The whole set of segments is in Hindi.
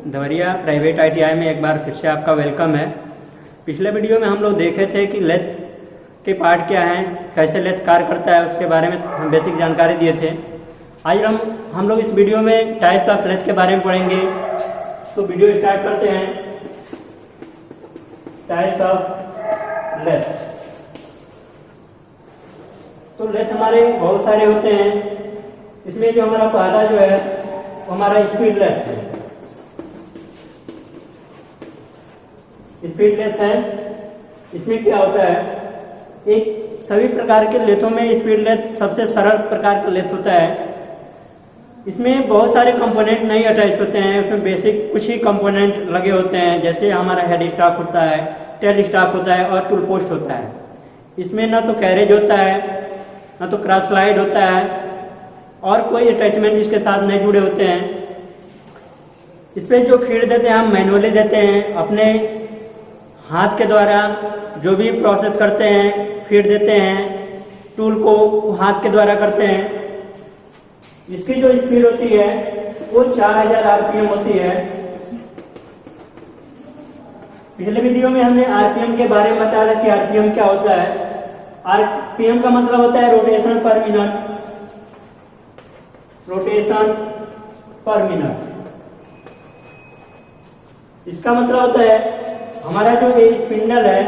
धवरिया प्राइवेट ITI में एक बार फिर से आपका वेलकम है। पिछले वीडियो में हम लोग देखे थे कि लेथ के पार्ट क्या हैं, कैसे लेथ कार्य करता है, उसके बारे में हम बेसिक जानकारी दिए थे। आज हम लोग इस वीडियो में टाइप्स ऑफ लेथ के बारे में पढ़ेंगे। तो वीडियो स्टार्ट करते हैं। Types of lathe. तो लेथ हमारे बहुत सारे होते हैं। इसमें जो हमारा पहला जो है वो हमारा स्पीड लेथ है। स्पीड लेथ है। इसमें क्या होता है, एक सभी प्रकार के लेथों में स्पीड लेथ सबसे सरल प्रकार का लेथ होता है। इसमें बहुत सारे कंपोनेंट नहीं अटैच होते हैं, उसमें बेसिक कुछ ही कंपोनेंट लगे होते हैं, जैसे हमारा हेड स्टॉक होता है, टेल स्टॉक होता है और टूल पोस्ट होता है। इसमें ना तो कैरेज होता है, ना तो क्रॉस स्लाइड होता है और कोई अटैचमेंट इसके साथ नहीं जुड़े होते हैं। इस पर जो फीड देते हैं हम मैनुअली देते हैं, अपने हाथ के द्वारा जो भी प्रोसेस करते हैं फीड देते हैं, टूल को हाथ के द्वारा करते हैं। इसकी जो स्पीड होती है वो 4000 RPM होती है। पिछले वीडियो में हमने RPM के बारे में बताया कि RPM क्या होता है। RPM का मतलब होता है रोटेशन पर मिनट। रोटेशन पर मिनट, इसका मतलब होता है हमारा जो ये स्पिंडल है,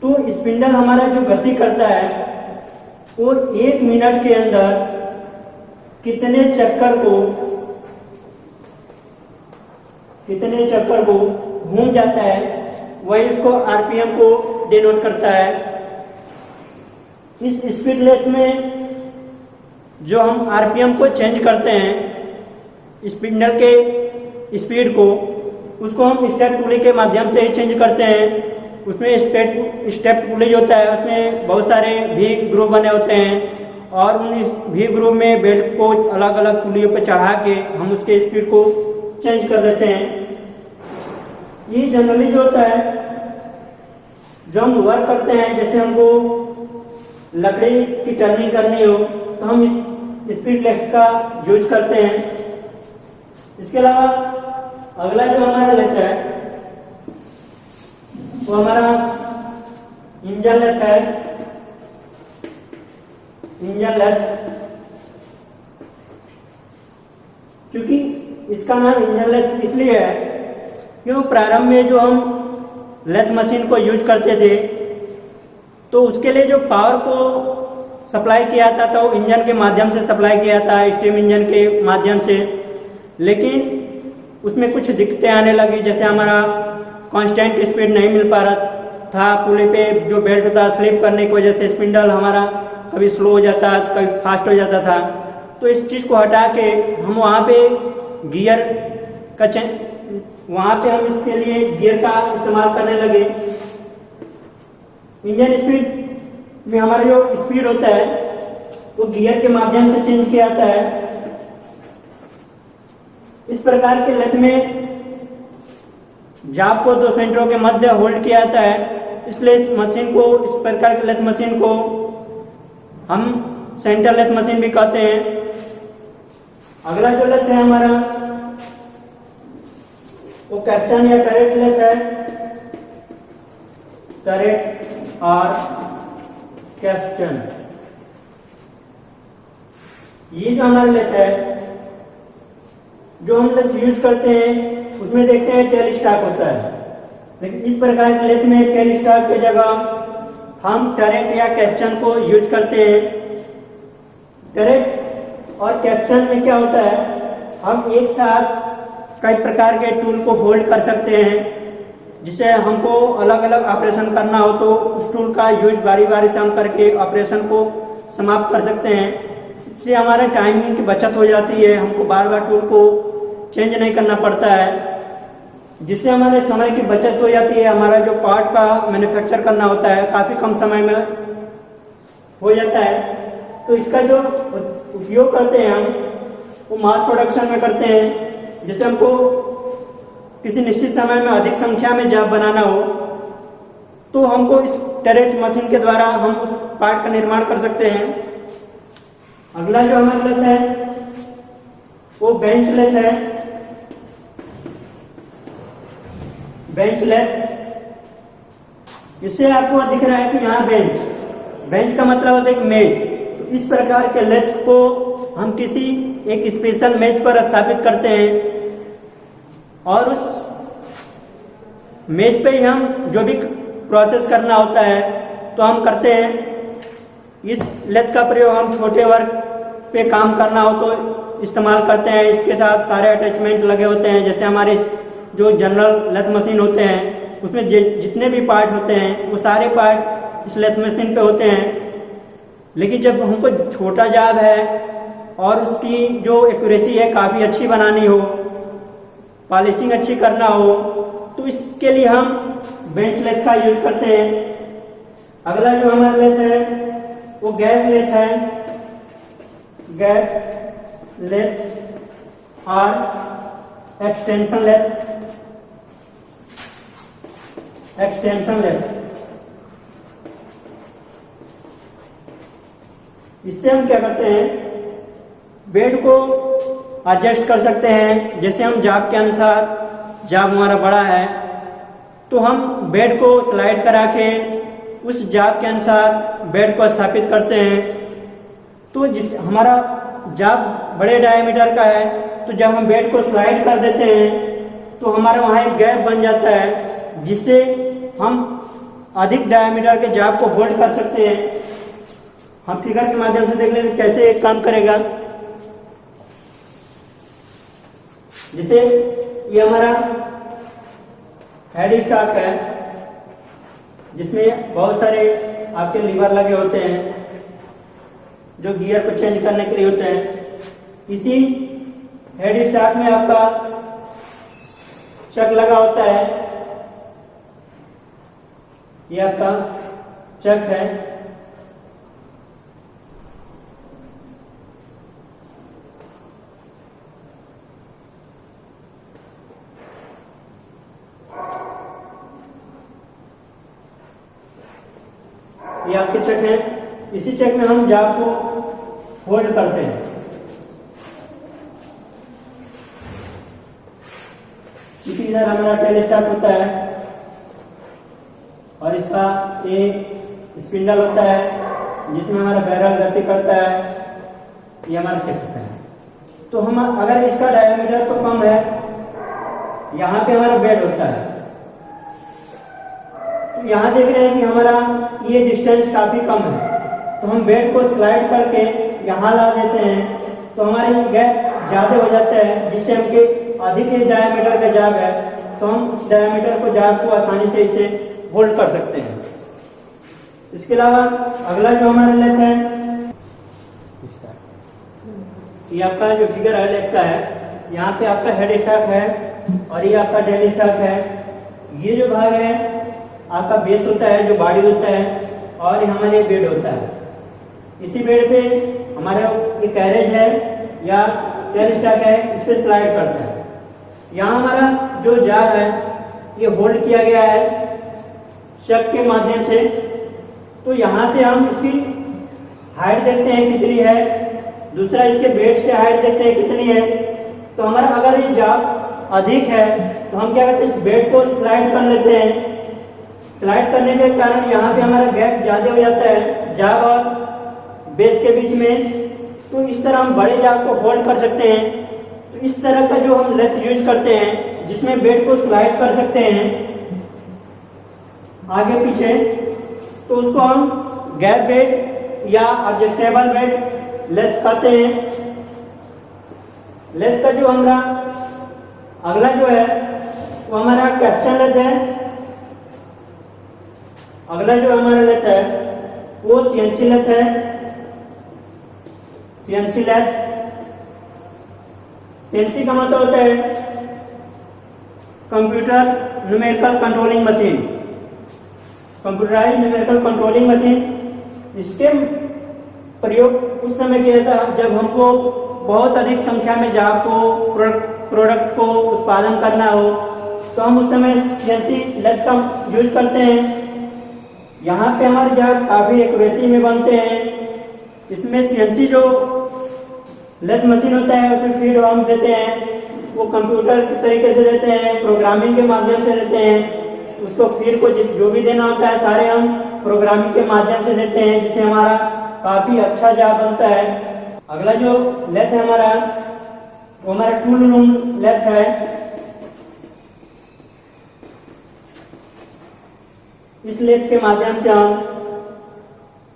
तो स्पिंडल हमारा जो गति करता है वो 1 मिनट के अंदर कितने चक्कर को घूम जाता है, वही इसको RPM को डिनोट करता है। इस स्पीड लेथ में जो हम RPM को चेंज करते हैं, स्पिंडल के स्पीड को, उसको हम स्टेप पुली के माध्यम से ही चेंज करते हैं। उसमें स्टेप पुली जो होता है उसमें बहुत सारे भी ग्रुप बने होते हैं और उन भी ग्रुप में बेल्ट को अलग अलग पुलियों पर चढ़ा के हम उसके स्पीड को चेंज कर देते हैं। ये जनरली जो होता है, जो हम वर्क करते हैं, जैसे हमको लकड़ी की टर्निंग करनी हो तो हम इस स्पीड लेथ का यूज करते हैं। इसके अलावा अगला जो हमारा लेथ है वो हमारा इंजन लेथ है। इंजन लेथ, क्योंकि इसका नाम इंजन लेथ इसलिए है क्योंकि प्रारंभ में जो हम लेथ मशीन को यूज करते थे तो उसके लिए जो पावर को सप्लाई किया जाता था वो इंजन के माध्यम से सप्लाई किया था, स्टीम इंजन के माध्यम से। लेकिन उसमें कुछ दिक्कतें आने लगी, जैसे हमारा कांस्टेंट स्पीड नहीं मिल पा रहा था। पुली पे जो बेल्ट था स्लिप करने की वजह से स्पिंडल हमारा कभी स्लो हो जाता, कभी फास्ट हो जाता था। तो इस चीज़ को हटा के हम वहाँ पे गियर का वहाँ पे हम इसके लिए गियर का इस्तेमाल करने लगे। इंजन स्पीड में हमारा जो स्पीड होता है वो गियर के माध्यम से चेंज किया जाता है। इस प्रकार के लेथ में जाप को 2 सेंटरों के मध्य होल्ड किया जाता है, इसलिए इस मशीन को, इस प्रकार के लेथ मशीन को हम सेंटर लेथ मशीन भी कहते हैं। अगला जो लेथ है हमारा वो कैप्चन या टरेट लेथ है। टरेट और कैप्चन, ये जो हमारा लेथ है, जो हम लेथ यूज करते हैं उसमें देखते हैं टेल स्टॉक होता है। लेकिन इस प्रकार के लेथ में टेल स्टॉक की जगह हम टरेट या कैप्चन को यूज करते हैं। टरेट और कैप्चन में क्या होता है, हम एक साथ कई प्रकार के टूल को होल्ड कर सकते हैं, जिसे हमको अलग अलग ऑपरेशन करना हो तो उस टूल का यूज बारी बारी से हम करके ऑपरेशन को समाप्त कर सकते हैं। इससे हमारे टाइमिंग की बचत हो जाती है, हमको बार बार टूल को चेंज नहीं करना पड़ता है, जिससे हमारे समय की बचत हो जाती है। हमारा जो पार्ट का मैन्युफैक्चर करना होता है काफ़ी कम समय में हो जाता है। तो इसका जो उपयोग करते हैं हम वो मास प्रोडक्शन में करते हैं। जैसे हमको किसी निश्चित समय में अधिक संख्या में जाप बनाना हो तो हमको इस टरेट मशीन के द्वारा हम उस पार्ट का निर्माण कर सकते हैं। अगला जो हमारा लेथ है वो बेंच लेथ है। बेंच लेथ, इससे आपको दिख रहा है कि यहाँ बेंच का मतलब होता है एक मेज। तो इस प्रकार के लेथ को हम किसी एक स्पेशल मेज पर स्थापित करते हैं और उस मेज पे ही हम जो भी प्रोसेस करना होता है तो हम करते हैं। इस लेथ का प्रयोग हम छोटे वर्क पे काम करना हो तो इस्तेमाल करते हैं। इसके साथ सारे अटैचमेंट लगे होते हैं, जैसे हमारे जो जनरल लेथ मशीन होते हैं उसमें जितने भी पार्ट होते हैं वो सारे पार्ट इस लेथ मशीन पे होते हैं। लेकिन जब हमको छोटा जाब है और उसकी जो एक्यूरेसी है काफ़ी अच्छी बनानी हो, पॉलिशिंग अच्छी करना हो, तो इसके लिए हम बेंच लेथ का यूज करते हैं। अगला जो हमारा लेथ है वो गैप लेथ है। गैप लेथ और एक्सटेंशन लेथ। इससे हम क्या करते हैं, बेड को एडजस्ट कर सकते हैं। जैसे हम जाब के अनुसार, जाब हमारा बड़ा है तो हम बेड को स्लाइड करा के उस जाब के अनुसार बेड को स्थापित करते हैं। तो जिस हमारा जाब बड़े डायमीटर का है तो जब हम बेड को स्लाइड कर देते हैं तो हमारा वहाँ एक गैप बन जाता है, जिससे हम अधिक डायमीटर के जाब को होल्ड कर सकते हैं। हम फिगर के माध्यम से देख लेंगे कैसे एक काम करेगा। जैसे ये हमारा हेड स्टॉक है जिसमें बहुत सारे आपके लीवर लगे होते हैं जो गियर को चेंज करने के लिए होते हैं। इसी हेड स्टॉक में आपका चक लगा होता है। ये आपका चक है। ये आपके चक है। इसी चक में हम जाब को होल्ड करते हैं। इसी इधर हमारा टेल स्टार्ट होता है और इसका एक स्पिंडल होता है जिसमें हमारा बैरल गति करता है। ये हमारा चक होता है। तो हम अगर इसका डायमीटर तो कम है, यहाँ पे हमारा बेड होता है, तो यहाँ देख रहे हैं कि हमारा ये डिस्टेंस काफी कम है, तो हम बेड को स्लाइड करके यहाँ ला देते हैं तो हमारे गैप ज्यादा हो जाता है, जिससे हमके अधिक डायमीटर का जाब है तो हम उस डायमीटर को जाब को आसानी से इसे होल्ड कर सकते हैं। इसके अलावा अगला जो हमारा लेथ है, ये आपका जो फिगर है लेथ का है, यहाँ पे आपका हेड स्टॉक है और ये आपका टेल स्टॉक है। ये जो भाग है आपका बेस होता है, जो बॉडी होता है, और ये हमारे बेड होता है। इसी बेड पे हमारा ये कैरेज है या टेल स्टॉक है, इस पे स्लाइड करता है। यहाँ हमारा जो जाब है ये होल्ड किया गया है चक के माध्यम से। तो यहाँ से हम इसकी हाइट देखते हैं कितनी है, दूसरा इसके बेड से हाइट देखते हैं कितनी है। तो हमारा अगर ये जाब अधिक है तो हम क्या करते हैं, इस बेड को स्लाइड कर लेते हैं। स्लाइड करने के कारण यहाँ पे हमारा गैप ज्यादा हो जाता है जाब और बेस के बीच में। तो इस तरह हम बड़े जाब को होल्ड कर सकते हैं। तो इस तरह का जो हम लेथ यूज करते हैं जिसमें बेड को स्लाइड कर सकते हैं आगे पीछे, तो उसको हम गैप बेड या एडजस्टेबल बेड लेथ कहते हैं। लेथ का जो हमारा अगला जो है वो हमारा कैप्चन लेथ है। अगला जो हमारा लेथ है वो सीएनसी लेथ है। सीएनसी लेथ, सीएनसी का मतलब होता है computer numerical controlling machine, computerised numerical controlling machine. इसके प्रयोग उस समय किया जाता जब हमको बहुत अधिक संख्या में जाब को प्रोडक्ट को उत्पादन करना हो, तो हम उस समय सीएनसी लेथ का यूज करते हैं। यहाँ पे हमारे जहाँ काफ़ी एक्यूरेसी में बनते हैं। इसमें सीएनसी जो लेथ मशीन होता है उसमें फीड हम देते हैं, वो कंप्यूटर के तरीके से देते हैं, प्रोग्रामिंग के माध्यम से देते हैं। उसको फीड को जो भी देना होता है सारे हम प्रोग्रामिंग के माध्यम से देते हैं, जिससे हमारा काफ़ी अच्छा जॉब बनता है। अगला जो लेथ है हमारा, वो हमारा टूल रूम लेथ है। इस लेथ के माध्यम से हम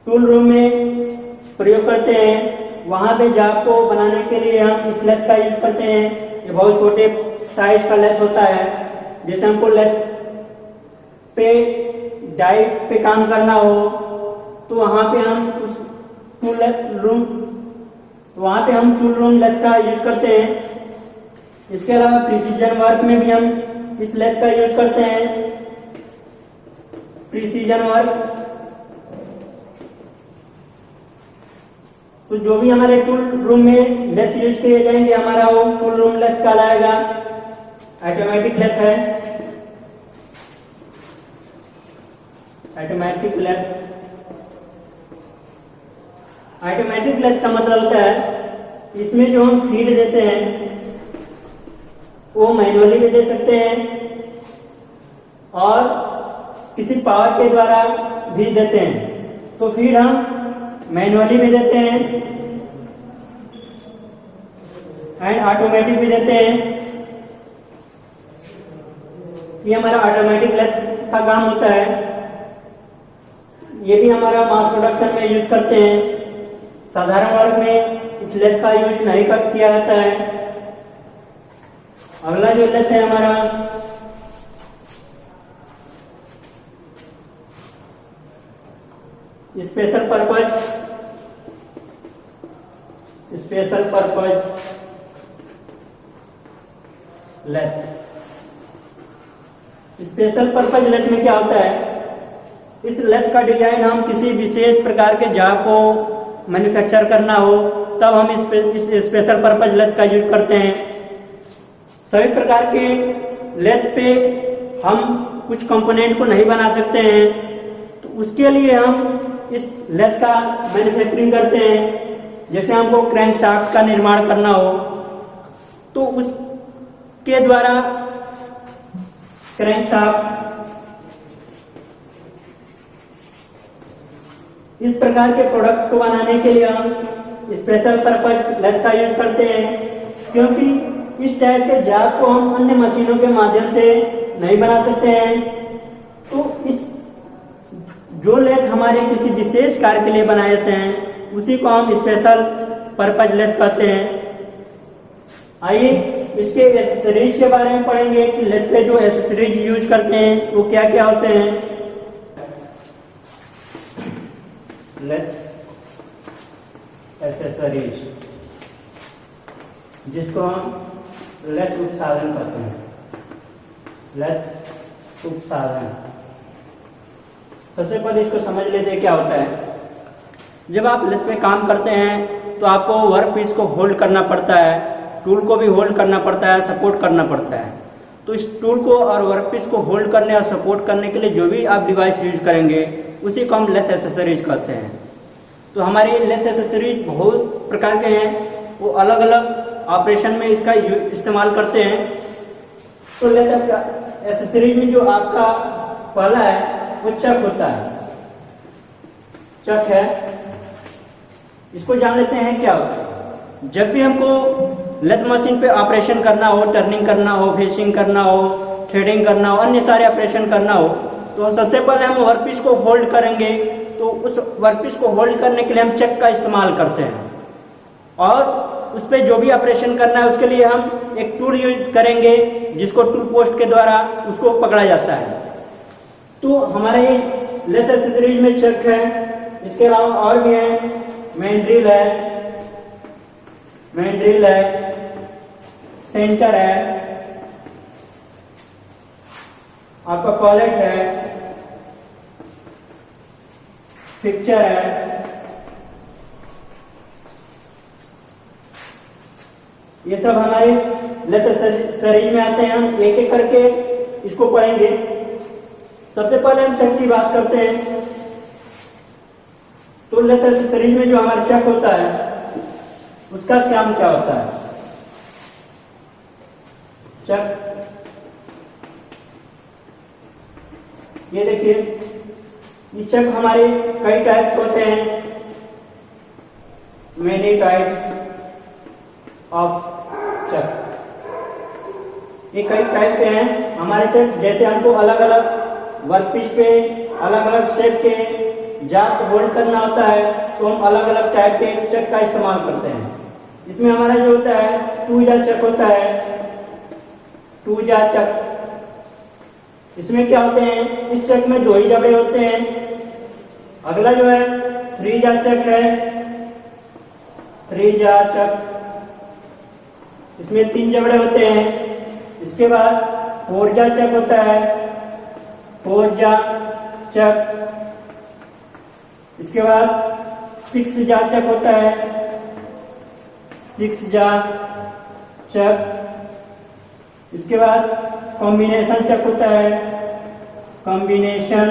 टूल रूम में प्रयोग करते हैं। वहाँ पे जॉब को बनाने के लिए हम इस लेथ का यूज करते हैं। ये बहुत छोटे साइज का लेथ होता है। जैसे हमको लेथ पे डाई पे काम करना हो तो वहाँ पे हम उस टूल रूम लेथ का यूज करते हैं। इसके अलावा प्रिसीजन वर्क में भी हम इस लेथ का यूज करते हैं। प्रिसीजन वर्क, तो जो भी हमारे टूल रूम में लेथ यूज किए जाएंगे हमारा वो टूल रूम लेथ कहलाएगा। ऑटोमेटिक लेथ है, ऑटोमेटिक लेथ। ऑटोमेटिक लेथ का मतलब होता है इसमें जो हम फीड देते हैं वो मैनुअली भी दे सकते हैं और किसी पावर के द्वारा भी देते हैं। तो फीड हम मैनुअली भी देते हैं एंड ऑटोमेटिक भी देते हैं। ये हमारा ऑटोमेटिक लेथ का काम होता है। ये भी हमारा मास प्रोडक्शन में यूज करते हैं। साधारण वर्ग में इस लेथ का यूज नहीं किया जाता है। अगला जो लेथ है हमारा, special purpose lathe. Special purpose lathe में क्या होता है, इस लेथ का डिजाइन हम किसी विशेष प्रकार के जॉब को मैन्युफैक्चर करना हो तब हम इस स्पेशल पर्पज लेथ का यूज करते हैं। सभी प्रकार के लेथ पे हम कुछ कंपोनेंट को नहीं बना सकते हैं, तो उसके लिए हम इस लेथ का मैन्युफैक्चरिंग करते हैं। जैसे हमको क्रैंक शाफ्ट का निर्माण करना हो तो उसके द्वारा क्रैंक शाफ्ट, इस प्रकार के प्रोडक्ट को बनाने के लिए हम स्पेशल पर्पज लेथ का यूज करते हैं, क्योंकि इस टाइप के जॉब को हम अन्य मशीनों के माध्यम से नहीं बना सकते हैं। तो इस जो लेथ हमारे किसी विशेष कार्य के लिए बनाए जाते हैं उसी को हम स्पेशल पर्पज लेथ कहते हैं। आइए इसके एसेसरीज के बारे में पढ़ेंगे कि लेथ पे जो एसेसरीज यूज करते हैं वो क्या क्या होते हैं। लेथ एसेसरीज, जिसको हम लेथ उपसाधन कहते हैं। लेथ उपसाधन, सबसे पहले इसको समझ लेते हैं क्या होता है। जब आप लेथ पे काम करते हैं तो आपको वर्क पीस को होल्ड करना पड़ता है, टूल को भी होल्ड करना पड़ता है, सपोर्ट करना पड़ता है। तो इस टूल को और वर्क पीस को होल्ड करने और सपोर्ट करने के लिए जो भी आप डिवाइस यूज करेंगे उसी को हम लेथ एसेसरीज कहते हैं। तो हमारी लेथ एसेसरीज बहुत प्रकार के हैं, वो अलग अलग ऑपरेशन में इसका इस्तेमाल करते हैं। तो लेथ एसेसरीज में जो आपका पहला है वो चक होता है। चक है, इसको जान लेते हैं क्या होता है। जब भी हमको लेथ मशीन पे ऑपरेशन करना हो, टर्निंग करना हो, फिशिंग करना हो, थ्रेडिंग करना हो, अन्य सारे ऑपरेशन करना हो, तो सबसे पहले हम वर्कपीस को होल्ड करेंगे। तो उस वर्कपीस को होल्ड करने के लिए हम चक का इस्तेमाल करते हैं और उस पर जो भी ऑपरेशन करना है उसके लिए हम एक टूल यूज करेंगे जिसको टूल पोस्ट के द्वारा उसको पकड़ा जाता है। तो हमारे लेथ एसेसरीज में चक है, इसके अलावा और भी है। मेन ड्रिल है, सेंटर है, आपका कॉलेट है, फिक्चर है। ये सब हमारे लेथ एसेसरीज में आते हैं। हम एक एक करके इसको पढ़ेंगे। सबसे पहले हम चक की बात करते हैं। तो लेथल सीरीज में जो हमारा चक होता है उसका काम क्या होता है? चक, ये देखिए, ये चक हमारे कई टाइप्स होते हैं, मेनी टाइप्स ऑफ चक। ये कई टाइप के हैं हमारे चक। जैसे हमको अलग अलग वर्कपीस पे अलग अलग शेप के जार को होल्ड करना होता है तो हम अलग अलग टाइप के चक का इस्तेमाल करते हैं। इसमें हमारा जो होता है 2 जार चक होता है, 2 जार चक। इसमें क्या होते हैं, इस चक में 2 ही जबड़े होते हैं। अगला जो है 3 जार चक है, 3 जार चक, इसमें 3 जबड़े होते हैं। इसके बाद 4 जार चक होता है, 4 जार चक। इसके बाद 6 जार चक होता है, 6 जार चक। इसके बाद कॉम्बिनेशन चक होता है, कॉम्बिनेशन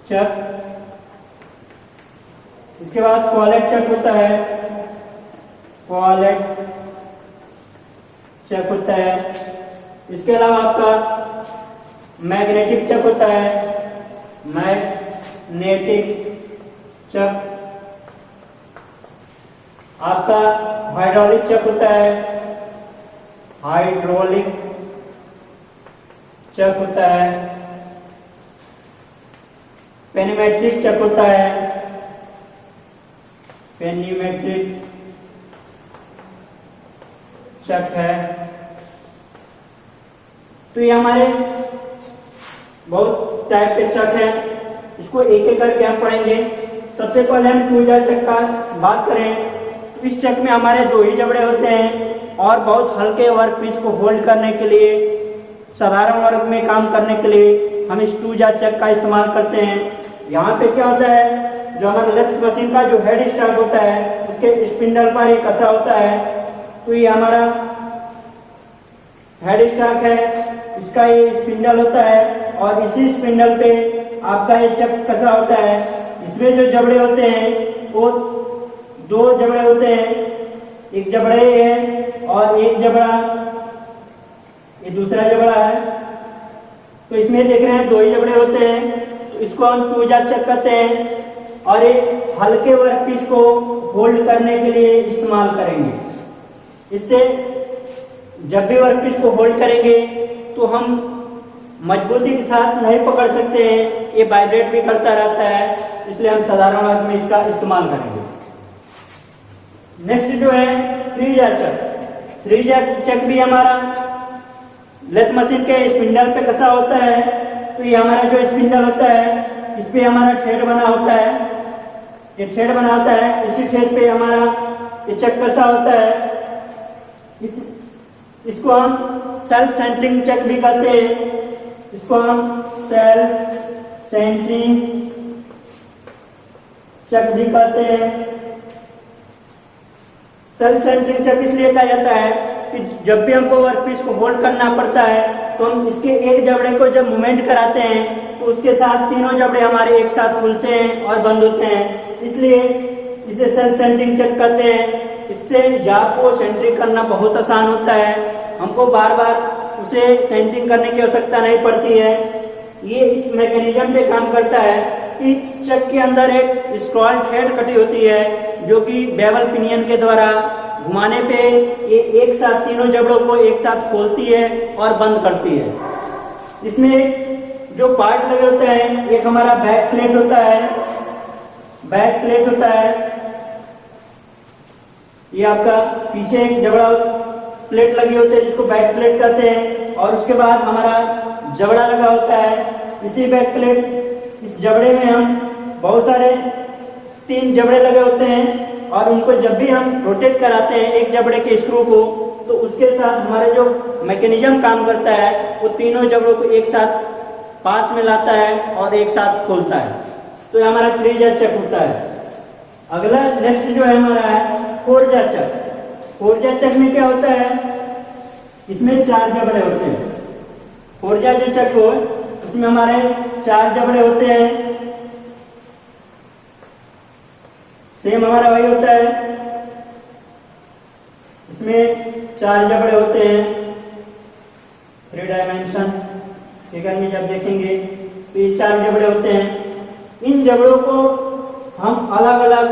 चक। इसके बाद कॉलेट चक होता है, कॉलेट चक होता है। इसके अलावा आपका मैग्नेटिक चक होता है, मैग्नेटिक चक। आपका हाइड्रोलिक चक होता है, हाइड्रोलिक चक होता है। पेनीमेट्रिक चक होता है, पेनीमेट्रिक चक है। तो ये हमारे बहुत टाइप के चक हैं, इसको एक एक करके हम पढ़ेंगे। सबसे पहले हम 2 जार चक का बात करें तो इस चक में हमारे 2 ही जबड़े होते हैं और बहुत हल्के वर्क पीस को होल्ड करने के लिए, साधारण वर्क में काम करने के लिए हम इस 2 जार चक का इस्तेमाल करते हैं। यहाँ पे क्या होता है, जो हमारे लेथ मशीन का जो हेड स्टार्ट होता है उसके स्पिंडल पर एक कसा होता है। तो ये हमारा हेड स्टॉक है, इसका ये स्पिंडल होता है और इसी स्पिंडल पे आपका ये चक कसा होता है। इसमें जो जबड़े होते हैं वो 2 जबड़े होते हैं, एक जबड़ा ये है और एक जबड़ा ये दूसरा जबड़ा है। तो इसमें देख रहे हैं 2 ही जबड़े होते हैं, तो इसको हम 2 जार चक कहते हैं और एक हल्के वर्कपीस को होल्ड करने के लिए इस्तेमाल करेंगे। इससे जब भी वर्कपीस को होल्ड करेंगे तो हम मजबूती के साथ नहीं पकड़ सकते हैं, ये वाइब्रेट भी करता रहता है, इसलिए हम साधारण वर्क में इसका इस्तेमाल करेंगे। नेक्स्ट जो है 3 जार चक। 3 जार चक भी हमारा लेथ मशीन के स्पिंडल पे कसा होता है। तो ये हमारा जो स्पिंडल होता है इस पे हमारा थ्रेड बना होता है, ये थ्रेड बना होता है, इसी थ्रेड पे हमारा ये चक कसा होता है। इसको हम सेल्फ सेंटरिंग चक भी कहते हैं, इसको हम सेल्फ सेंटरिंग चक भी कहते हैं। सेल्फ सेंटरिंग चक इसलिए कहा जाता है कि जब भी हमको वर्कपीस को होल्ड करना पड़ता है तो हम इसके एक जबड़े को जब मूवमेंट कराते हैं तो उसके साथ तीनों जबड़े हमारे एक साथ खुलते हैं और बंद होते हैं, इसलिए इसे सेल्फ सेंटरिंग चक कहते हैं। इससे जार को सेंटरिंग करना बहुत आसान होता है, हमको बार बार उसे सेंटरिंग करने की आवश्यकता नहीं पड़ती है। ये इस मैकेनिज्म पे काम करता है। इस चक के अंदर एक स्क्रॉल थ्रेड कटी होती है जो कि बेवल पिनियन के द्वारा घुमाने पे ये एक साथ तीनों जबड़ों को एक साथ खोलती है और बंद करती है। इसमें जो पार्ट लगे होते हैं, एक हमारा बैक प्लेट होता है, बैक प्लेट होता है, ये आपका पीछे एक जबड़ा प्लेट लगी होती है जिसको बैक प्लेट कहते हैं, और उसके बाद हमारा जबड़ा लगा होता है। इसी बैक प्लेट, इस जबड़े में हम बहुत सारे 3 जबड़े लगे होते हैं और उनको जब भी हम रोटेट कराते हैं एक जबड़े के स्क्रू को, तो उसके साथ हमारे जो मैकेनिज्म काम करता है वो तीनों जबड़ों को एक साथ पास में लाता है और एक साथ खोलता है। तो ये हमारा 3 जार चक होता है। अगला नेक्स्ट जो है हमारा है 4 जार चक। 4 जार चक में क्या होता है, इसमें 4 जबड़े होते हैं। 4 जार जो चक हो इसमें हमारे 4 जबड़े होते हैं। सेम हमारा वही होता है, इसमें 4 जबड़े होते हैं, 3 डायमेंशन फिगर में जब देखेंगे तो ये 4 जबड़े होते हैं। इन जबड़ों को हम अलग अलग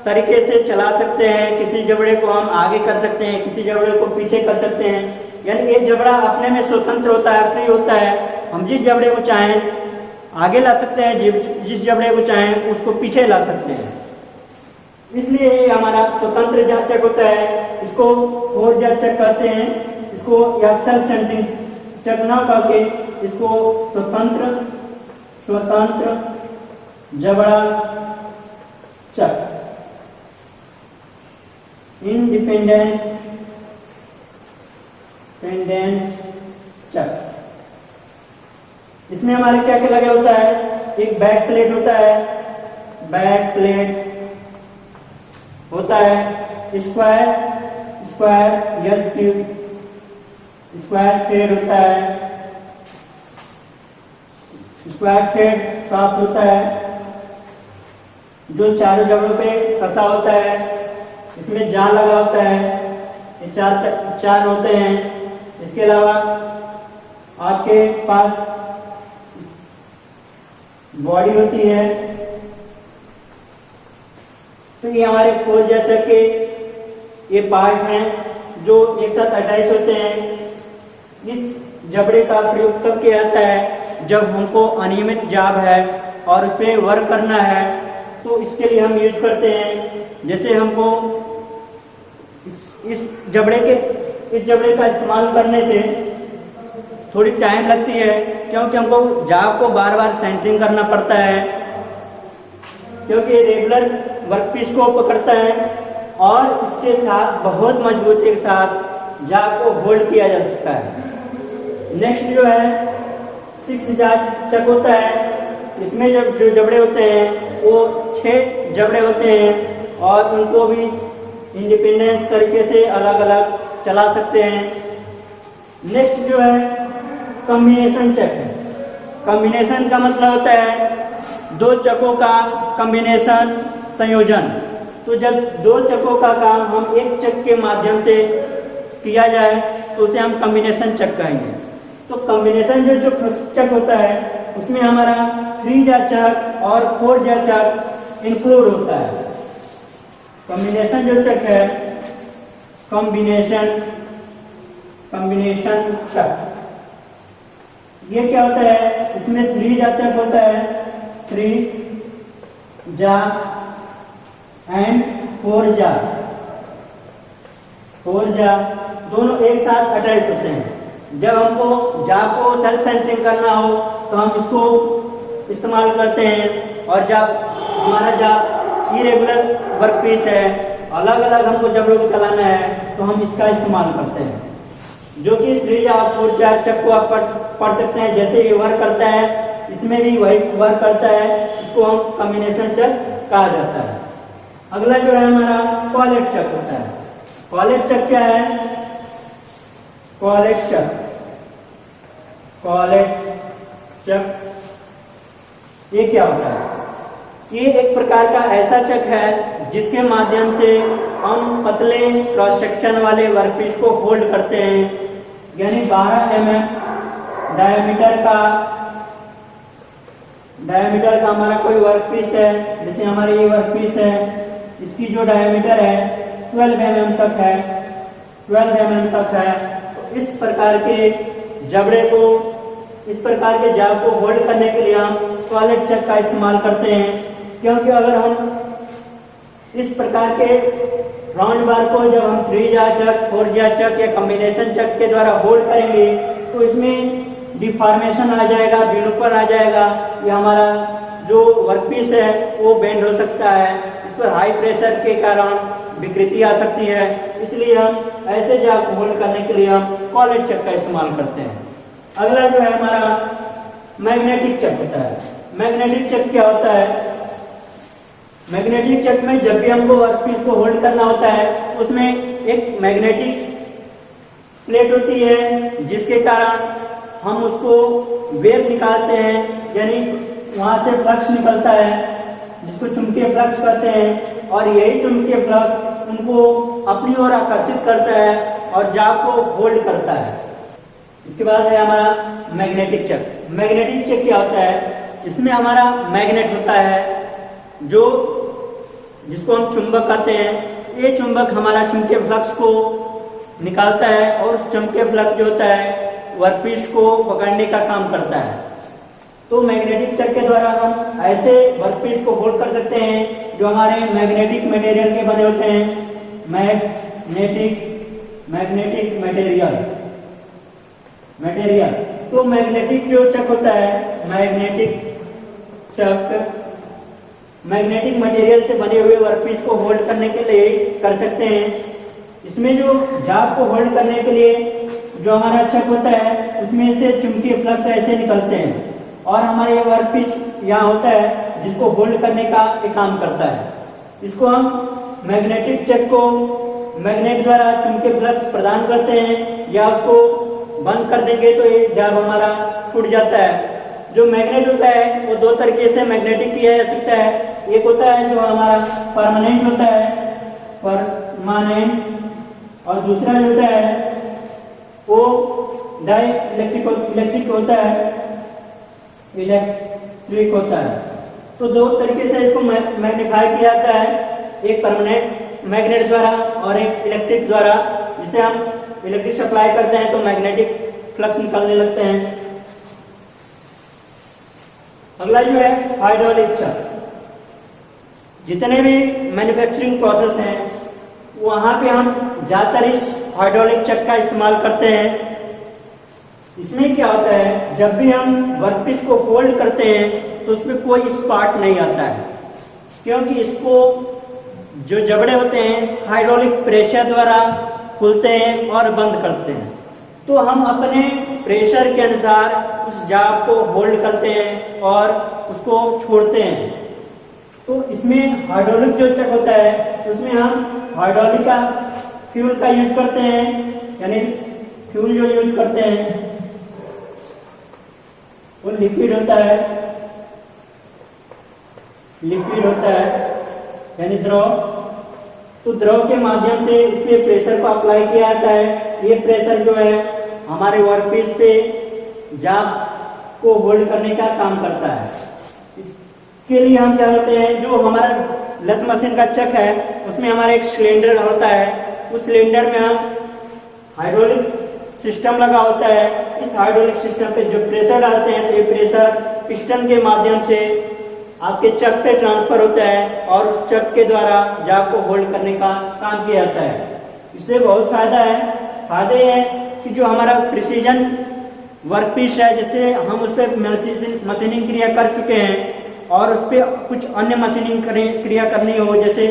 तरीके से चला सकते हैं, किसी जबड़े को हम आगे कर सकते हैं, किसी जबड़े को पीछे कर सकते हैं, यानी एक जबड़ा अपने में स्वतंत्र होता है, फ्री होता है। हम जिस जबड़े को चाहें आगे ला सकते हैं, जिस जबड़े को चाहें उसको पीछे ला सकते हैं। इसलिए ये हमारा स्वतंत्र जांचक होता है, इसको 4 जांचक कहते हैं, इसको या सेल्फ सेंटरिंग चक ना करके इसको स्वतंत्र जबड़ा चक, इंडिपेंडेंस चक। इसमें हमारे क्या क्या लगे होता है, एक बैक प्लेट होता है, बैक प्लेट होता है, square yes cube square thread होता है, स्क्वायर थ्रेड शाफ्ट होता है जो चारों जबड़ों पे फंसा होता है, इसमें जाल लगा होता है, ये चार होते हैं। इसके अलावा आपके पास बॉडी होती है। तो ये हमारे 4 जांचक के ये पार्ट हैं जो एक साथ अटैच होते हैं। इस जबड़े का प्रयोग तब किया जाता है जब हमको अनियमित जाब है और उस पर वर्क करना है, तो इसके लिए हम यूज करते हैं। जैसे हमको इस जबड़े का इस्तेमाल करने से थोड़ी टाइम लगती है, क्योंकि हमको जाब को बार बार सेंटरिंग करना पड़ता है, क्योंकि रेगुलर वर्कपीस को पकड़ता है और इसके साथ बहुत मजबूती के साथ जाब को होल्ड किया जा सकता है। नेक्स्ट जो है 6 जांचक होता है। इसमें जब जो जबड़े होते हैं वो 6 जबड़े होते हैं और उनको भी इंडिपेंडेंट तरीके से अलग अलग चला सकते हैं। नेक्स्ट जो है कॉम्बिनेशन चक है। कॉम्बिनेशन का मतलब होता है 2 चकों का कॉम्बिनेशन, संयोजन। तो जब 2 चकों का काम हम एक चक के माध्यम से किया जाए तो उसे हम कॉम्बिनेशन चक कहेंगे। तो कॉम्बिनेशन जो चक होता है उसमें हमारा 3 जांचक और 4 जांचक इंक्लूड होता है। कॉम्बिनेशन जो चक है, कॉम्बिनेशन चक, ये क्या होता है, इसमें 3 जांचक होता है, 3 जा एंड 4 जा दोनों एक साथ अटैच होते हैं। जब हमको जाब को सेल्फ सेंटरिंग करना हो तो हम इसको इस्तेमाल करते हैं, और जब हमारा जाब इरेगुलर वर्कपीस है, अलग अलग हमको जबड़ों को चलाना है, तो हम इसका इस्तेमाल करते हैं, जो कि 3 या 4 जांचक को आप पढ़ सकते हैं। जैसे ये वर्क करता है, इसमें भी वही वर्क करता है, इसको हम कॉम्बिनेशन चक कहा जाता है। अगला जो है हमारा कॉलेट चक होता है। कॉलेट चक क्या है, कॉलेट चक ये क्या होता है, ये एक प्रकार का ऐसा चक है जिसके माध्यम से हम पतले क्रॉस सेक्शन वाले वर्कपीस को होल्ड करते हैं। यानी 12 mm डायमीटर का हमारा कोई वर्कपीस है, जैसे हमारी ये वर्कपीस है, इसकी जो डायमीटर है 12 mm तक है, 12 mm तक है। तो इस प्रकार के जबड़े को, इस प्रकार के जाब को होल्ड करने के लिए हम कॉलेट चक का इस्तेमाल करते हैं। क्योंकि अगर हम इस प्रकार के राउंड बार को जब हम 3 जांचक, 4 जांचक या कॉम्बिनेशन चक के द्वारा होल्ड करेंगे तो इसमें डिफॉर्मेशन आ जाएगा, विरूपण आ जाएगा, या हमारा जो वर्कपीस है वो बेंड हो सकता है, इस पर हाई प्रेशर के कारण विकृति आ सकती है। इसलिए हम ऐसे जाब को होल्ड करने के लिए हम कॉलेट चक का इस्तेमाल करते हैं। अगला जो है हमारा मैग्नेटिक चक होता है। मैग्नेटिक चक क्या होता है, मैग्नेटिक चक में जब भी हमको वर्कपीस को होल्ड करना होता है उसमें एक मैग्नेटिक प्लेट होती है, जिसके कारण हम उसको वेव निकालते हैं, यानी वहां से फ्लक्स निकलता है, जिसको चुंबकीय फ्लक्स कहते हैं, और यही चुंबकीय फ्लक्स उनको अपनी ओर आकर्षित करता है और जाप को होल्ड करता है। इसके बाद है हमारा मैग्नेटिक चक। मैग्नेटिक चक क्या होता है? इसमें हमारा मैग्नेट होता है जो जिसको हम चुंबक कहते हैं। ये चुंबक हमारा चुंबकीय फ्लक्स को निकालता है और उस चुंबकीय फ्लक्स जो होता है वर्कपीस को पकड़ने का काम करता है। तो मैग्नेटिक चक के द्वारा हम ऐसे वर्कपीस को होल्ड कर सकते हैं जो हमारे मैग्नेटिक मटेरियल के बने होते हैं। Magnetic material. तो मैग्नेटिक जो चक होता है, मैग्नेटिक चक मैग्नेटिक मटेरियल से बने हुए वर्कपीस को होल्ड करने के लिए कर सकते हैं। इसमें जो जाप को होल्ड करने के लिए जो हमारा चक होता है उसमें से चुंबकीय फ्लक्स ऐसे निकलते हैं और हमारे ये वर्कपीस यहाँ होता है जिसको होल्ड करने का एक काम करता है। इसको हम मैग्नेटिक चक को मैग्नेट द्वारा चुंबकीय फ्लक्स प्रदान करते हैं या उसको बंद कर देंगे तो ये जाप हमारा छूट जाता है। जो मैग्नेट होता है वो दो तरीके से मैग्नेटिक किया जा सकता है। एक होता है जो हमारा परमानेंट होता है, परमानेंट, और दूसरा जो होता है वो इलेक्ट्रिक होता है, इलेक्ट्रिक होता है। तो दो तरीके से इसको मैग्नीफाई किया जाता है, एक परमानेंट मैग्नेट द्वारा और एक इलेक्ट्रिक द्वारा। जिसे हम इलेक्ट्रिक सप्लाई करते हैं तो मैग्नेटिक फ्लक्स निकलने लगते हैं। अगला जो है हाइड्रोलिक चक। जितने भी मैन्युफैक्चरिंग प्रोसेस हैं वहां पे हम ज्यादातर इस हाइड्रोलिक चक का इस्तेमाल करते हैं। इसमें क्या होता है, जब भी हम वर्कपीस को फोल्ड करते हैं तो उसमें कोई स्पार्क नहीं आता है, क्योंकि इसको जो जबड़े होते हैं हाइड्रोलिक प्रेशर द्वारा खुलते हैं और बंद करते हैं। तो हम अपने प्रेशर के अनुसार उस जाप को होल्ड करते हैं और उसको छोड़ते हैं। तो इसमें हाइड्रोलिक जो चक होता है उसमें हम हाइड्रोलिक का फ्यूल का यूज करते हैं, यानी फ्यूल जो यूज करते हैं वो लिक्विड होता है यानी द्रव। तो द्रव के माध्यम से इसमें प्रेशर को अप्लाई किया जाता है। ये प्रेशर जो है हमारे वर्कपीस पे जाप को होल्ड करने का काम करता है। इसके लिए हम क्या करते हैं, जो हमारा लथ मशीन का चक है उसमें हमारा एक सिलेंडर होता है। उस सिलेंडर में हम हाइड्रोलिक सिस्टम लगा होता है। इस हाइड्रोलिक सिस्टम पे जो प्रेशर डालते हैं तो ये प्रेशर पिस्टन के माध्यम से आपके चक पे ट्रांसफर होता है और उस चक के द्वारा जाप को होल्ड करने का काम किया जाता है। इससे बहुत फायदा है। फायदे हैं कि जो हमारा प्रिसीजन वर्कपीस है, जैसे हम उस पर मशीनिंग क्रिया कर चुके हैं और उस पर कुछ अन्य मशीनिंग क्रिया करनी हो, जैसे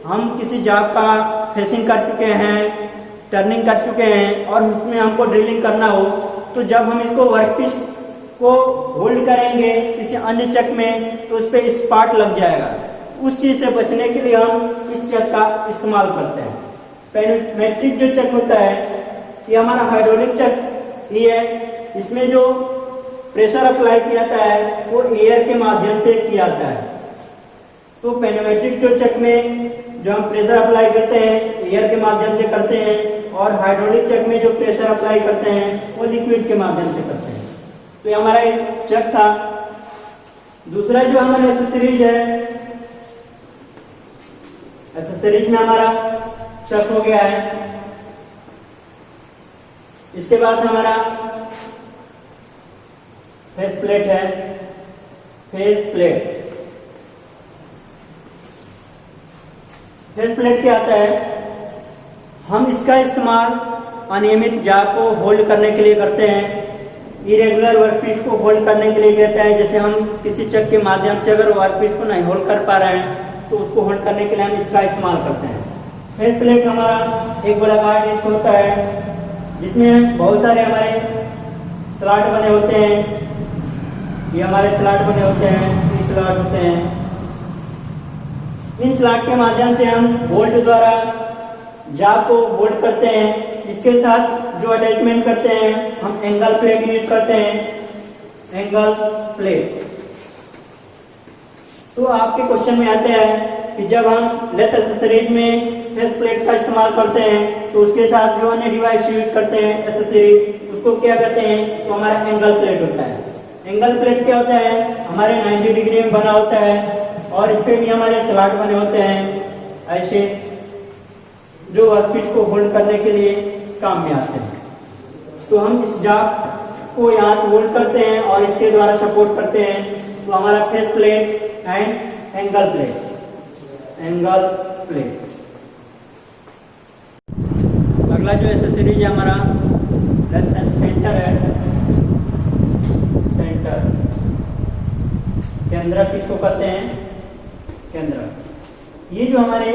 हम किसी जाप का फेसिंग कर चुके हैं, टर्निंग कर चुके हैं और उसमें हमको ड्रिलिंग करना हो, तो जब हम इसको वर्कपीस को होल्ड करेंगे किसी अन्य चक में तो उस पर स्पार्क लग जाएगा। उस चीज से बचने के लिए हम इस चक का इस्तेमाल करते हैं। पेनोमेट्रिक जो चक होता है ये हमारा हाइड्रोलिक चक ही है। इसमें जो प्रेशर अप्लाई किया जाता है वो एयर के माध्यम से किया जाता है। तो पेनोमेट्रिक जो चक में जो हम प्रेशर अप्लाई करते हैं एयर के माध्यम से करते हैं और हाइड्रोलिक चक में जो प्रेशर अप्लाई करते हैं वो लिक्विड के माध्यम से करते हैं। तो ये हमारा एक चक था। दूसरा जो हमारा एक्सेसरीज है, एक्सेसरीज में हमारा चक हो गया है। इसके बाद हमारा फेस प्लेट है। फेस प्लेट क्या आता है, हम इसका इस्तेमाल अनियमित जाप को होल्ड करने के लिए करते हैं। इरेगुलर वर्कपीस को होल्ड करने के लिए कहते हैं। जैसे हम किसी चक के माध्यम से अगर वर्कपीस को नहीं होल्ड कर पा रहे हैं तो उसको होल्ड करने के लिए हम इसका इस्तेमाल करते हैं। फेस प्लेट हमारा एक गोलाकार डिस्क होता है जिसमें बहुत सारे हमारे स्लॉट बने होते हैं। ये हमारे स्लॉट बने होते हैं, ये स्लॉट होते हैं। इन स्लॉट के माध्यम से हम बोल्ट द्वारा जाप को होल्ड करते हैं। इसके साथ जो अटैचमेंट करते हैं हम एंगल प्लेट यूज करते हैं। Angle plate. तो आपके क्वेश्चन में आते हैं कि जब हम लेथ एक्सेसरीज में फेस प्लेट का इस्तेमाल करते हैं तो उसके साथ जो अन्य डिवाइस यूज करते हैं एक्सेसरीज, उसको क्या कहते हैं, तो हमारा एंगल प्लेट होता है। एंगल प्लेट क्या होता है, हमारे 90 डिग्री में बना होता है और इस पे भी हमारे स्लॉट बने होते हैं ऐसे, जो वर्कपीस को होल्ड करने के लिए काम में आते हैं। तो हम इस जाग को यहाँ होल्ड करते हैं और इसके द्वारा सपोर्ट करते हैं, तो हमारा face plate and angle plate. अगला जो एक्सेसरीज है हमारा सेंटर है, सेंटर केंद्र किसको कहते हैं, केंद्र। ये जो हमारे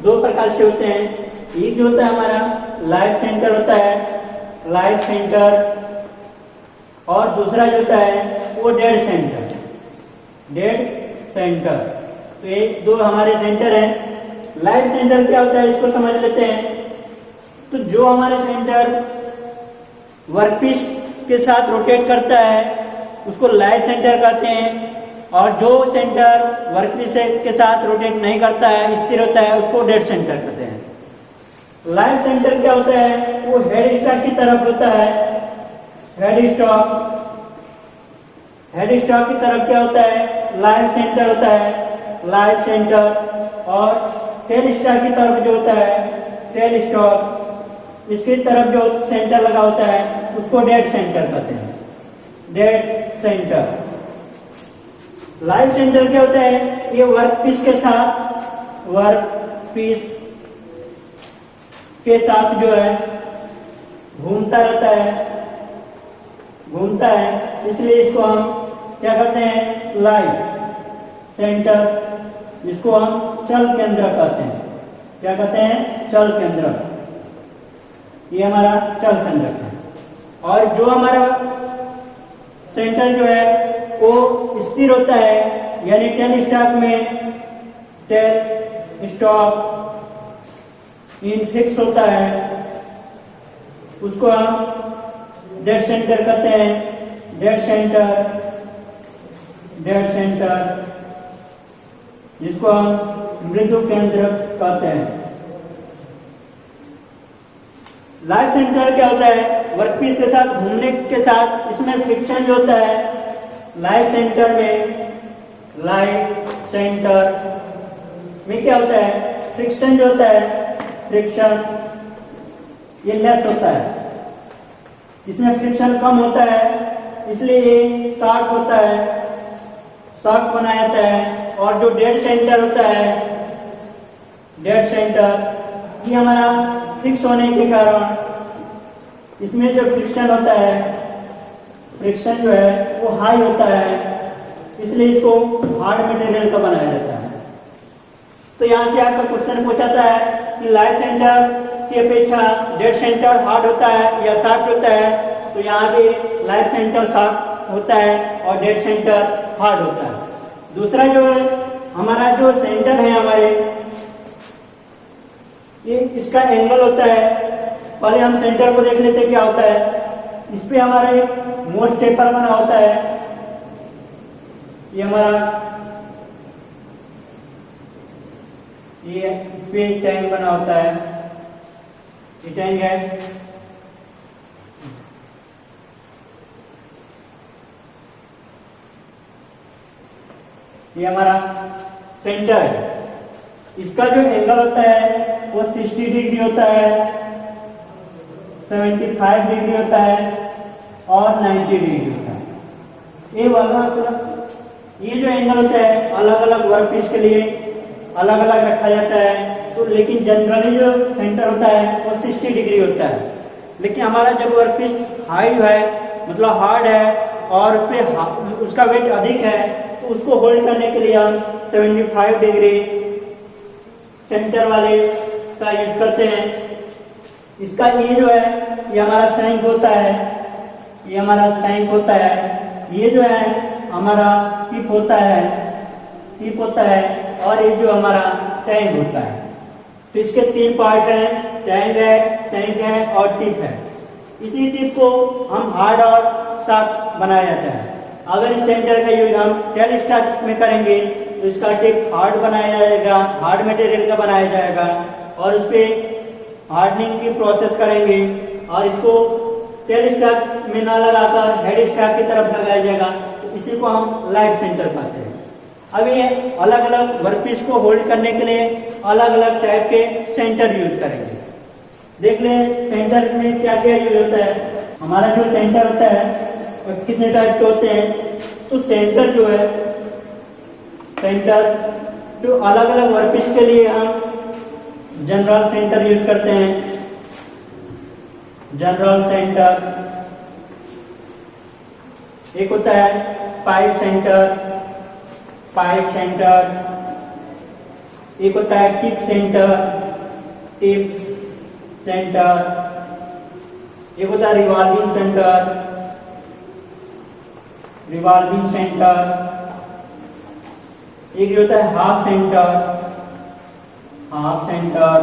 दो प्रकार से होते हैं, एक जो होता है हमारा लाइव सेंटर होता है, लाइव सेंटर, और दूसरा जो होता है वो डेड सेंटर, डेड सेंटर। तो ये दो हमारे सेंटर हैं। लाइव सेंटर क्या होता है इसको समझ लेते हैं। तो जो हमारे सेंटर वर्कपीस के साथ रोटेट करता है उसको लाइव सेंटर कहते हैं, और जो सेंटर वर्कपीस के साथ रोटेट नहीं करता है, स्थिर होता है, उसको डेड सेंटर कहते हैं। लाइव सेंटर क्या होता है, वो हेड स्टॉक की तरफ होता है। हेड स्टॉक की तरफ क्या होता है, लाइव सेंटर होता है, लाइव सेंटर। और टेल स्टॉक की तरफ जो होता है, टेल स्टॉक, इसकी तरफ जो सेंटर लगा होता है उसको डेड सेंटर कहते हैं, डेड सेंटर। लाइव सेंटर क्या होता है, ये वर्कपीस के साथ जो है घूमता रहता है, इसलिए इसको हम क्या कहते हैं, लाइव सेंटर, जिसको हम चल केंद्र कहते हैं। क्या कहते हैं, चल केंद्र। ये हमारा चल केंद्र है। और जो हमारा सेंटर जो है वो स्थिर होता है, यानी टेल स्टॉक में टेल स्टॉक इन फिक्स होता है, उसको हम डेड सेंटर कहते हैं, डेड सेंटर, जिसको हम मृदु केंद्र कहते हैं। लाइव सेंटर क्या होता है, वर्कपीस के साथ घूमने के साथ इसमें फ्रिक्शन जो होता है, लाइव सेंटर में क्या होता है, फ्रिक्शन जो होता है, फ्रिक्शन ये लेस होता है, इसमें फ्रिक्शन कम होता है, इसलिए ये शॉर्ट होता है, शॉर्ट बनाया जाता है। और जो डेड सेंटर होता है, डेड सेंटर, ये हमारा फिक्स होने के कारण इसमें जो फ्रिक्शन होता है, फ्रिक्शन जो है वो हाई होता है, इसलिए इसको हार्ड मटेरियल का बनाया जाता है। तो यहाँ से आपका क्वेश्चन पूछाता है कि लाइव सेंटर की अपेक्षा डेड सेंटर हार्ड होता है या सॉफ्ट होता है, तो यहाँ पे लाइव सेंटर सॉफ्ट होता है और डेड सेंटर हार्ड होता है। दूसरा जो है हमारा जो सेंटर है हमारे, ये इसका एंगल होता है। पहले हम सेंटर को देख लेते हैं क्या होता है। इस पे हमारे मोस्ट टेपर बना होता है, ये हमारा ये इस पे टैंक बना होता है, ये टैंक है। ये हमारा सेंटर है। इसका जो एंगल होता है वो 60 डिग्री होता है, 75 डिग्री होता है और 90 डिग्री होता है। ये जो एंगल होता है अलग अलग वर्कपीस के लिए अलग अलग रखा जाता है। तो लेकिन जनरली जो सेंटर होता है वो 60 डिग्री होता है। लेकिन हमारा जब वर्कपीस हाई है, मतलब हार्ड है और उस पे उसका वेट अधिक है, तो उसको होल्ड करने के लिए हम 75 डिग्री सेंटर वाले का यूज करते हैं। इसका ये जो है ये हमारा सैंक होता है, ये हमारा सैंक होता है। ये जो है हमारा टिप होता है और ये जो हमारा टैंक होता है। तो इसके 3 पार्ट हैं, टैंक है, सैंक है और टिप है। इसी टिप को हम हार्ड और सॉफ्ट बनाया जाता है। अगर इस सेंटर का यूज हम टेल स्टॉक में करेंगे तो इसका टिप हार्ड बनाया जाएगा, हार्ड मटेरियल का बनाया जाएगा और उस पर हार्डनिंग की प्रोसेस करेंगे और इसको टेल स्टैक में ना लगाकर हेड स्टैक की तरफ लगाया जाएगा। तो इसी को हम लाइव सेंटर कहते हैं। अब ये अलग अलग वर्कपीस को होल्ड करने के लिए अलग अलग टाइप के सेंटर यूज करेंगे। देख ले सेंटर में क्या क्या यूज होता है। हमारा जो सेंटर होता है वो कितने टाइप के होते हैं। तो सेंटर जो है, सेंटर जो अलग अलग वर्कपीस के लिए हम जनरल सेंटर यूज करते हैं। जनरल सेंटर एक होता है पाइप सेंटर, पाइप सेंटर एक होता है टिप सेंटर, टिप सेंटर एक होता है रिवॉल्विंग सेंटर, रिवॉल्विंग सेंटर एक होता है हाफ सेंटर, हाफ सेंटर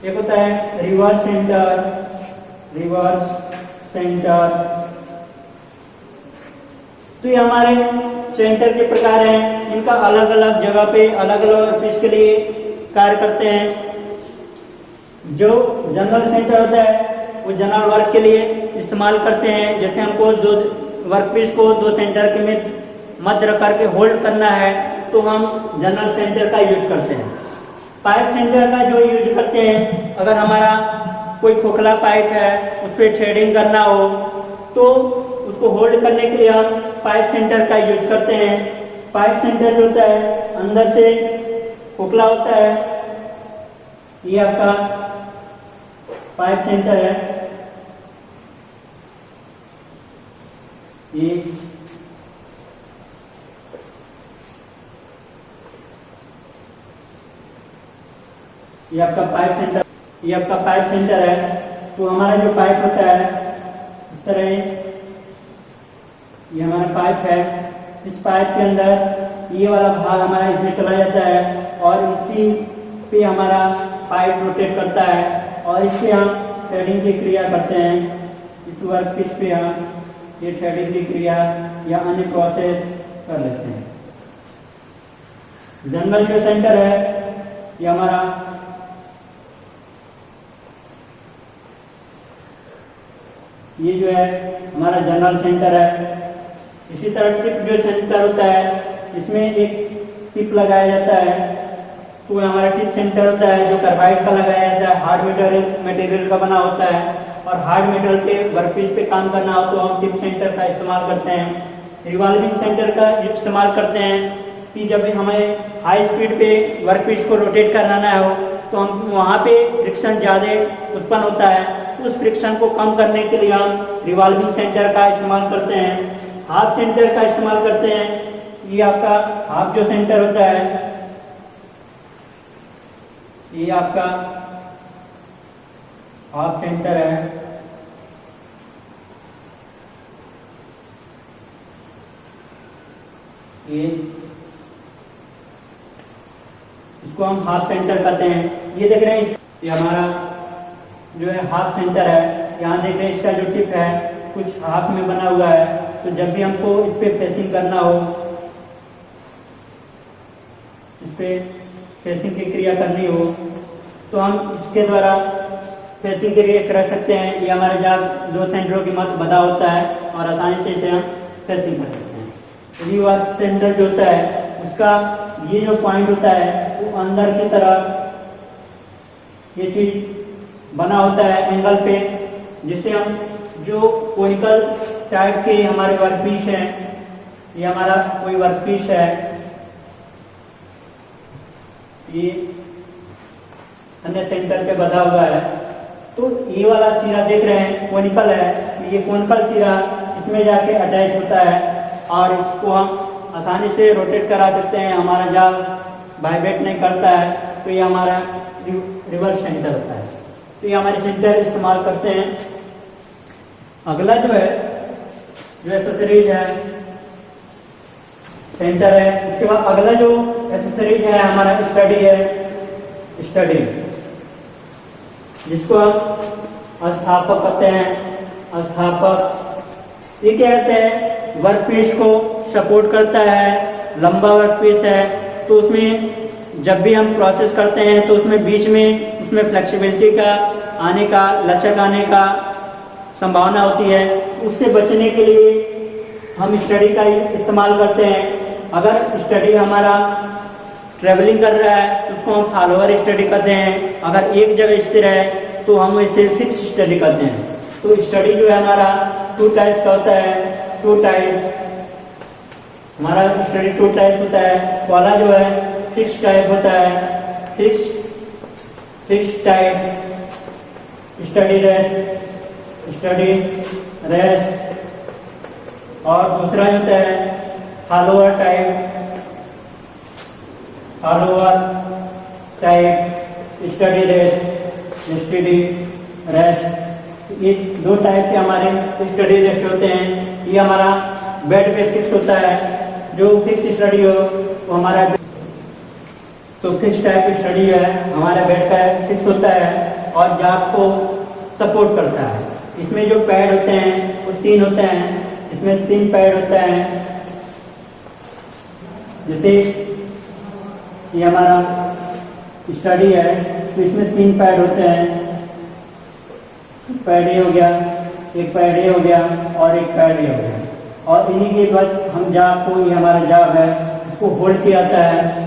एक होता है रिवर्स सेंटर, रिवर्स सेंटर। तो ये हमारे सेंटर के प्रकार हैं। इनका अलग अलग जगह पे अलग अलग वर्कपीस के लिए कार्य करते हैं। जो जनरल सेंटर होता है वो जनरल वर्क के लिए इस्तेमाल करते हैं। जैसे हमको दो वर्कपीस को दो सेंटर के में मध्य रख करके होल्ड करना है तो हम जनरल सेंटर का यूज करते हैं। पाइप सेंटर का जो यूज करते हैं, अगर हमारा कोई खोखला पाइप है उस पर थ्रेडिंग करना हो तो उसको होल्ड करने के लिए हम पाइप सेंटर का यूज करते हैं। पाइप सेंटर जो होता है अंदर से खोखला होता है। ये आपका पाइप सेंटर है। ये आपका पाइप सेंटर, ये आपका पाइप सेंटर है। तो हमारा जो पाइप होता है इस तरह ये हमारा पाइप है। इस पाइप के अंदर ये वाला भाग हमारा इसमें चला जाता है और इसी पे हमारा पाइप रोटेट करता है और इससे हम थ्रेडिंग की क्रिया करते हैं। इस वर्कपीस पे हम ये थ्रेडिंग की क्रिया या अन्य प्रोसेस कर लेते हैं। जनरल जो सेंटर है ये हमारा ये जो है हमारा जनरल सेंटर है। इसी तरह टिप जो सेंटर होता है इसमें एक टिप लगाया जाता है। तो हमारा टिप सेंटर होता है जो कार्बाइड का लगाया जाता है, हार्ड मटेरियल का बना होता है और हार्ड मेटल के वर्कपीस पे काम करना हो तो हम टिप सेंटर का इस्तेमाल करते हैं। रिवॉल्विंग सेंटर का इस्तेमाल करते हैं कि जब हमें हाई स्पीड पे वर्कपीस को रोटेट कराना हो तो हम वहाँ पे फ्रिक्शन ज़्यादा उत्पन्न होता है। उस फ्रिक्शन को कम करने के लिए हम रिवॉल्विंग सेंटर का इस्तेमाल करते हैं। हाफ सेंटर का इस्तेमाल करते हैं। ये आपका हाफ जो सेंटर होता है ये आपका हाफ सेंटर है। ये इसको हम हाफ सेंटर कहते हैं। ये देख रहे हैं ये हमारा जो है हाफ सेंटर है। यहाँ देख रहे हैं इसका जो टिप है कुछ हाफ में बना हुआ है। तो जब भी हमको इस पे फेसिंग करना हो, इस पे फेसिंग की क्रिया करनी हो तो हम इसके द्वारा फेसिंग की क्रिया कर सकते हैं। ये हमारे जहाँ दो सेंटरों की मध्य बधा होता है और आसानी से इसे हम फेसिंग कर सकते हैं। रिवर्स सेंटर जो होता है उसका ये जो पॉइंट होता है वो अंदर की तरफ ये चीज बना होता है एंगल पे, जिससे हम जो कोनिकल टाइप के हमारे वर्कपीस है, ये हमारा कोई वर्कपीस है, ये अन्य सेंटर पे बधा हुआ है। तो ये वाला सिरा देख रहे हैं कोनिकल है। ये कोनिकल सिरा इसमें जाके अटैच होता है और इसको हम आसानी से रोटेट करा सकते हैं। हमारा जब वाइब्रेट नहीं करता है तो ये हमारा रिवर्स सेंटर होता है। तो ये हमारे सेंटर इस्तेमाल करते हैं। अगला जो है जो एसेसरीज है सेंटर है। इसके बाद अगला जो एसेसरीज है हमारा स्टडी है। स्टडी जिसको हम स्थापक कहते हैं। स्थापक ये क्या कहते हैं, वर्कपीस को सपोर्ट करता है, लंबा वर्क पीस है, तो उसमें जब भी हम प्रोसेस करते हैं तो उसमें बीच में उसमें फ्लेक्सिबिलिटी का आने का, लचक आने का संभावना होती है। उससे बचने के लिए हम स्टडी का इस्तेमाल करते हैं। अगर स्टडी हमारा ट्रेवलिंग कर रहा है तो उसको हम फॉलोअर स्टडी करते हैं। अगर एक जगह स्थिर है तो हम इसे फिक्स स्टडी करते हैं। तो स्टडी जो है हमारा 2 टाइप्स का होता है। 2 टाइप्स हमारा स्टडी 2 टाइप्स होता है। पहला जो है फिक्स टाइप होता है, फिक्स टाइप स्टडी रेस्ट, और दूसरा होता है फॉलोअर टाइप स्टडी रेस्ट। ये 2 टाइप के हमारे स्टडी रेस्ट होते हैं। ये हमारा बेड पे फिक्स होता है। जो फिक्स स्टडी हो वो हमारा, तो फिक्स टाइप स्टडी है हमारा बेड पे फिक्स होता है और जाग को सपोर्ट करता है। इसमें जो पैड होते हैं वो 3 होते हैं। इसमें 3 पैड होता है। जैसे ये हमारा स्टडी है तो इसमें 3 पैड होते हैं। पैड ए हो गया, एक पैड ए हो गया और एक पैड ए हो गया, और इन्हीं के बाद हम जाग को, ये हमारा जाग है, इसको होल्ड किया जाता है।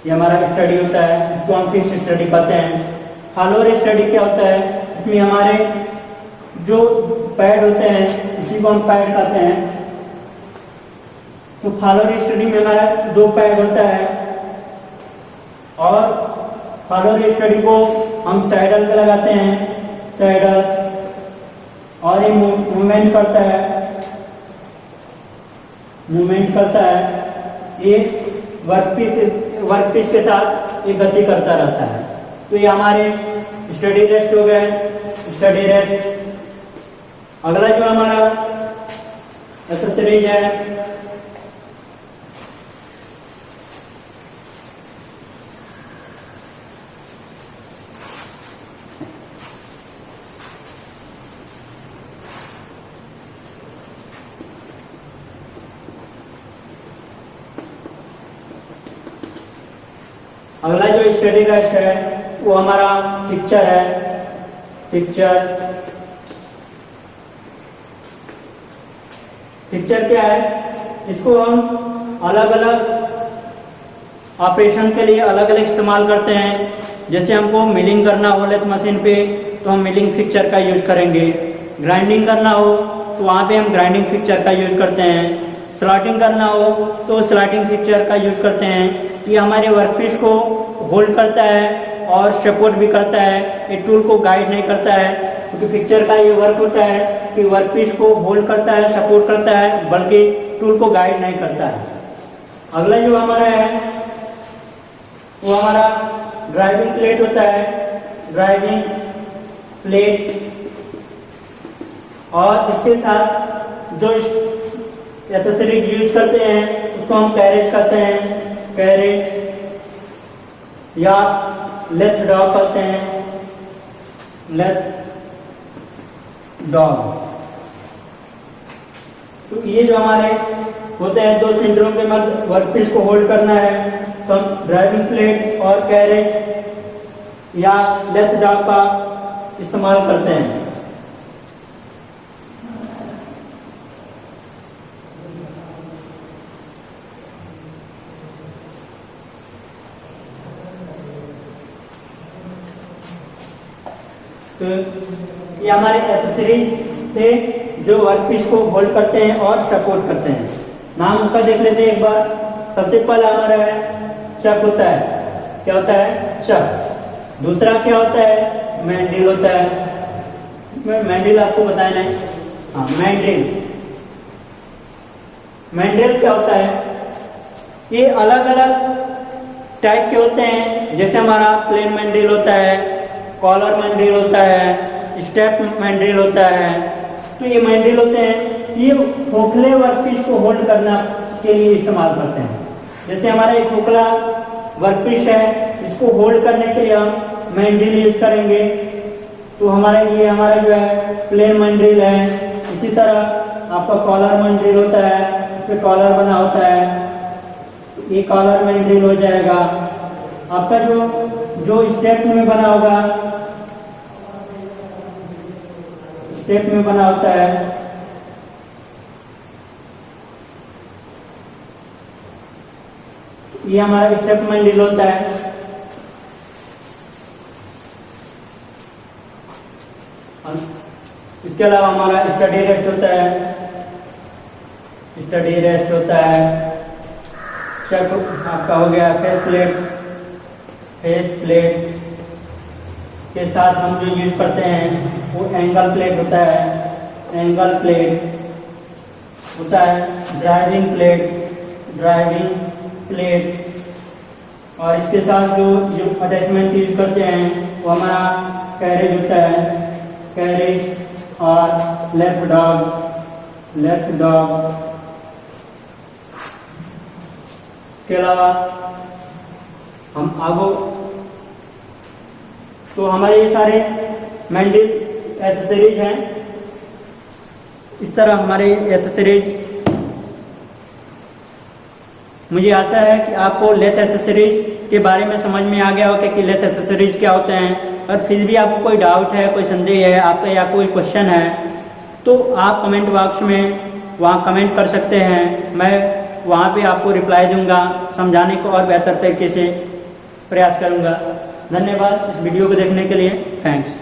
ये हमारा स्टडी होता है, इसको हम फिक्स स्टडी कहते हैं। फॉलोअर स्टडी क्या होता है? इसमें हमारे जो पैड होते हैं इसी को हम पैड कहते हैं। तो फॉलोअर स्टडी में हमारा 2 पैड होता है और फॉलोअर स्टडी को हम सैडल पे लगाते हैं, सैडल, और ये मूवमेंट करता है। ये वर्कपीस के साथ ये गति करता रहता है। तो ये हमारे स्टडी रेस्ट हो गए, स्टडी रेस्ट। अगला जो हमारा एक्सेसरीज है, अगला जो स्टडी रेस्ट है वो हमारा पिक्चर है। पिक्चर क्या है? इसको हम अलग अलग ऑपरेशन के लिए अलग अलग इस्तेमाल करते हैं। जैसे हमको मिलिंग करना हो लेथ मशीन पे तो हम मिलिंग पिक्चर का यूज करेंगे। ग्राइंडिंग करना हो तो वहाँ पे हम ग्राइंडिंग पिक्चर का यूज करते हैं। स्लॉटिंग करना हो तो स्लॉटिंग पिक्चर का यूज करते हैं। ये हमारे वर्कपीस को होल्ड करता है और सपोर्ट भी करता है। ये टूल को गाइड नहीं करता है, क्योंकि पिक्चर का ये वर्क होता है कि वर्कपीस को होल्ड करता है, सपोर्ट करता है, बल्कि टूल को गाइड नहीं करता है। अगला जो हमारा है वो हमारा ड्राइविंग प्लेट होता है, ड्राइविंग प्लेट। और इसके साथ जो एक्सेसरीज यूज करते हैं उसको हम कैरेज कहते हैं, कैरेज, या लेथ डॉग कहते हैं, लेथ डॉग। तो ये जो हमारे होते हैं 2 सिलेंडरों के मध्य वर्कपीस को होल्ड करना है, तो हम ड्राइविंग प्लेट और कैरेज या लेथ डॉग का इस्तेमाल करते हैं। तो ये हमारे एक्सेसरीज थे जो वर्कपीस को होल्ड करते हैं और सपोर्ट करते हैं। नाम उसका देख लेते हैं एक बार। सबसे पहला हमारा है चक होता है। क्या होता है? चक। दूसरा क्या होता है? मैंडल होता है। मैंडल आपको बताया नहीं? हाँ, मैंडल। मैंडल क्या होता है? ये अलग अलग टाइप के होते हैं। जैसे हमारा प्लेन मैंडल होता है, कॉलर मैंडल होता है, स्टेप मैंडल होता है। तो ये मैंडल होते हैं, ये खोखले वर्कपीस को होल्ड करना के लिए इस्तेमाल करते हैं। जैसे हमारा एक खोखला वर्कपीस है, इसको होल्ड करने के लिए हम मैंड्रिल यूज करेंगे तो हमारा ये हमारा जो है प्लेन मैंड्रिल है। इसी तरह आपका कॉलर मैंड्रिल होता है, इस पे कॉलर बना होता है, ये कॉलर मैंड्रिल हो जाएगा। आपका जो स्टेप में बना होगा, स्टेप में बना होता है, ये हमारा स्टेप मैंड्रिल होता है। इसके अलावा हमारा स्टडी रेस्ट होता है, स्टडी रेस्ट होता है। चेक आपका हो गया फेस प्लेट, फेस प्लेट के साथ हम जो यूज करते हैं वो एंगल प्लेट होता है, एंगल प्लेट होता है। ड्राइविंग प्लेट, ड्राइविंग प्लेट, और इसके साथ जो अटैचमेंट यूज करते हैं वो हमारा कैरेज होता है, कैरेज और लेफ्ट डॉग, लेफ्ट डॉग के अलावा हम आगो। तो हमारे ये सारे मैंड्रिल एसेसरीज हैं। इस तरह हमारे एसेसरीज, मुझे आशा है कि आपको लेथ एसेसरीज के बारे में समझ में आ गया हो कि लेथ एसेसरीज क्या होते हैं। और फिर भी आपको कोई डाउट है, कोई संदेह है आपका या कोई क्वेश्चन है तो आप कमेंट बॉक्स में वहाँ कमेंट कर सकते हैं। मैं वहाँ पे आपको रिप्लाई दूंगा, समझाने को और बेहतर तरीके से प्रयास करूंगा। धन्यवाद इस वीडियो को देखने के लिए। थैंक्स।